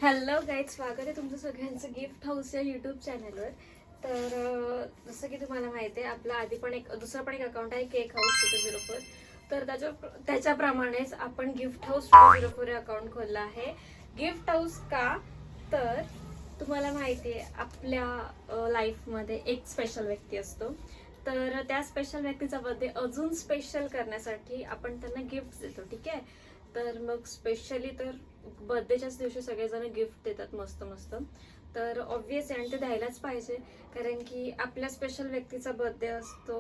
Hello guys, स्वागत आहे तुमचं सगळ्यांचं गिफ्ट हाऊस या यूट्यूब चॅनलवर. तर जसं की तुम्हाला माहिती आहे, आपला आधी पण दुसरा पण एक अकाउंट आहे केक हाऊस 204. तर त्याच्याप्रमाणेच आपण गिफ्ट हाऊस 204 हे अकाउंट खोललं आहे. गिफ्ट हाऊस का? तर तुम्हाला माहिती आहे, आपल्या लाईफमध्ये एक स्पेशल व्यक्ती असतो. तर त्या स्पेशल व्यक्तीचा बर्थडे अजून स्पेशल करण्यासाठी आपण त्यांना गिफ्ट देतो. ठीक आहे. तर मग स्पेशली तर बर्थडेच्याच दिवशी सगळेजण गिफ्ट देतात मस्त मस्त. तर ऑब्व्हियस आणि ते द्यायलाच पाहिजे, कारण की आपल्या स्पेशल व्यक्तीचा बर्थडे असतो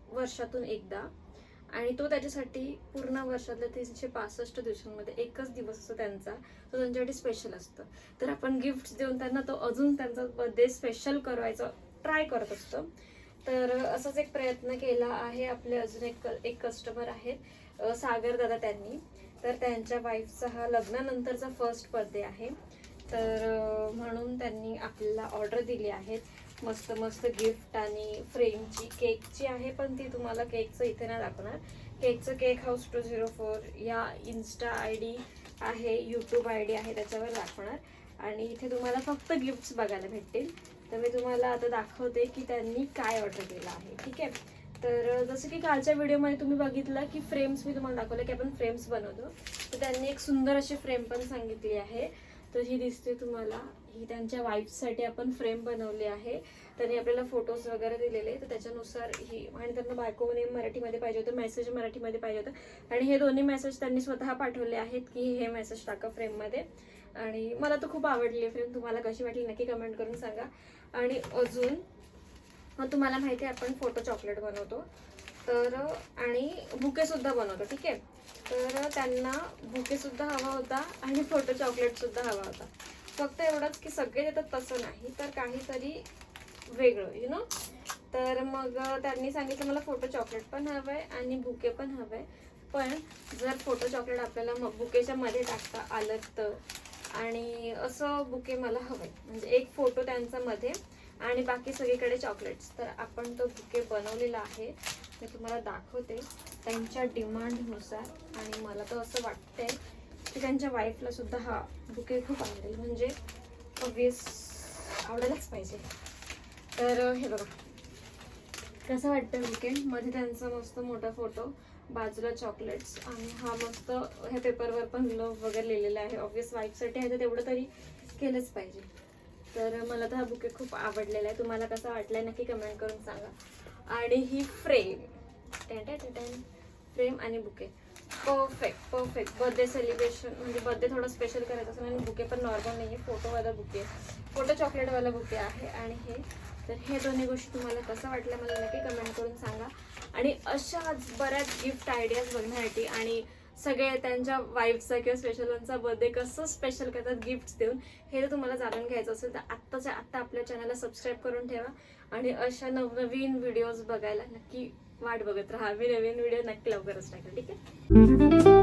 वर्षातून एकदा, आणि तो त्याच्यासाठी पूर्ण वर्षातल्या 365 दिवसांमध्ये एकच दिवस असतो त्यांचा, तो त्यांच्यासाठी स्पेशल असतो. तर आपण गिफ्ट देऊन त्यांना तो अजून त्यांचा बर्थडे स्पेशल करायचा ट्राय करत असतो. तर असाच एक प्रयत्न केला आहे. आपले अजून एक कस्टमर आहेत, सागर दादा. त्यांनी तर त्यांच्या वाईफचा हा लग्नानंतरचा फर्स्ट बर्थडे आहे. तर म्हणून त्यांनी आपल्याला ऑर्डर दिली आहे मस्त मस्त गिफ्ट आणि फ्रेमची. केकची आहे, पण ती तुम्हाला केकचं इथे नाही दाखवणार. केकचं केक हाऊस 204 या इन्स्टा ID आहे, यूट्यूब ID आहे, त्याच्यावर दाखवणार. आणि इथे तुम्हाला फक्त गिफ्ट्स बघायला भेटतील. तर मी तुम्हाला आता दाखवते की त्यांनी काय ऑर्डर केलं आहे. ठीक आहे. तर जसं की कालच्या व्हिडिओमध्ये तुम्ही बघितलं की फ्रेम्स मी तुम्हाला दाखवलं की आपण फ्रेम्स बनवतो. तर त्यांनी एक सुंदर अशी फ्रेम पण सांगितली आहे. तर ही दिसते तुम्हाला, ही त्यांच्या वाईफसाठी आपण फ्रेम बनवली आहे. त्यांनी आपल्याला फोटोज वगैरे दिलेले, तर त्याच्यानुसार ही, आणि त्यांना बायको नेम मराठीमध्ये पाहिजे होतं, मेसेज मराठीमध्ये पाहिजे होतं, आणि हे दोन्ही मेसेज त्यांनी स्वतः पाठवले आहेत की हे मेसेज टाका फ्रेममध्ये. आणि मला तर खूप आवडली फ्रेम. तुम्हाला कशी वाटली नक्की कमेंट करून सांगा. आणि अजून तुम्हाला माहिती आहे आपण फोटो चॉकलेट बनवतो, तर आणि बुके सुद्धा बनवतो. ठीक आहे. तर त्यांना बुके सुद्धा हवा होता आणि फोटो चॉकलेट सुद्धा हवा होता. फक्त एवढंच की सगळे देतात तसं नाही, तर काहीतरी वेगळं तर मग त्यांनी सांगितलं मला फोटो चॉकलेट पण हवंय आणि बुके पण हवंय. पण जर फोटो चॉकलेट आपल्याला बुकेच्या मध्ये टाकता आलं तर, आणि असं बुके मला हवंय, म्हणजे एक फोटो त्यांचा मध्ये आणि बाकी सगळीकडे चॉकलेट्स. तर आपण तो बुके बनवलेला आहे, मी तुम्हाला दाखवते त्यांच्या डिमांडनुसार. आणि मला तर असं वाटतंय की त्यांच्या वाईफला सुद्धा हा बुके खूप आवडेल, म्हणजे ऑब्वियस आवडायलाच पाहिजे. तर हे बघा कसं वाटतं बुके. मध्ये त्यांचा मस्त मोठा फोटो, बाजूला चॉकलेट्स, आणि हा मस्त ह्या पेपरवर पण लव्ह वगैरे लिहिलेला आहे. ऑब्वियस वाईफसाठी आहे तर तेवढं तरी केलंच पाहिजे. तर मला तर हा बुके खूप आवडलेला आहे. तुम्हाला कसा वाटलाय नक्की कमेंट करून सांगा. आणि ही फ्रेम, फ्रेम आणि बुके परफेक्ट बर्थडे सेलिब्रेशन, म्हणजे बर्थडे थोडं स्पेशल करायचं असेल. आणि बुके पण नॉर्मल नाही आहे, फोटोवाला बुके, फोटो चॉकलेटवाला बुके आहे. आणि तर हे दोन्ही गोष्टी तुम्हाला कसं वाटलं मला नक्की कमेंट करून सांगा. आणि अशाच बऱ्याच गिफ्ट आयडियाज बघण्यासाठी आणि सगळे त्यांच्या वाईफचा किंवा स्पेशलचा बर्थडे कसं स्पेशल करतात गिफ्ट्स देऊन, हे जर तुम्हाला जाणून घ्यायचं असेल तर आत्ताच्या आत्ता आपल्या चॅनलला सबस्क्राईब करून ठेवा. आणि अशा नवनवीन व्हिडिओज बघायला नक्की वाट बघत राहा. मी नवीन व्हिडिओ नक्की लवकरच टाकेल. ठीक आहे.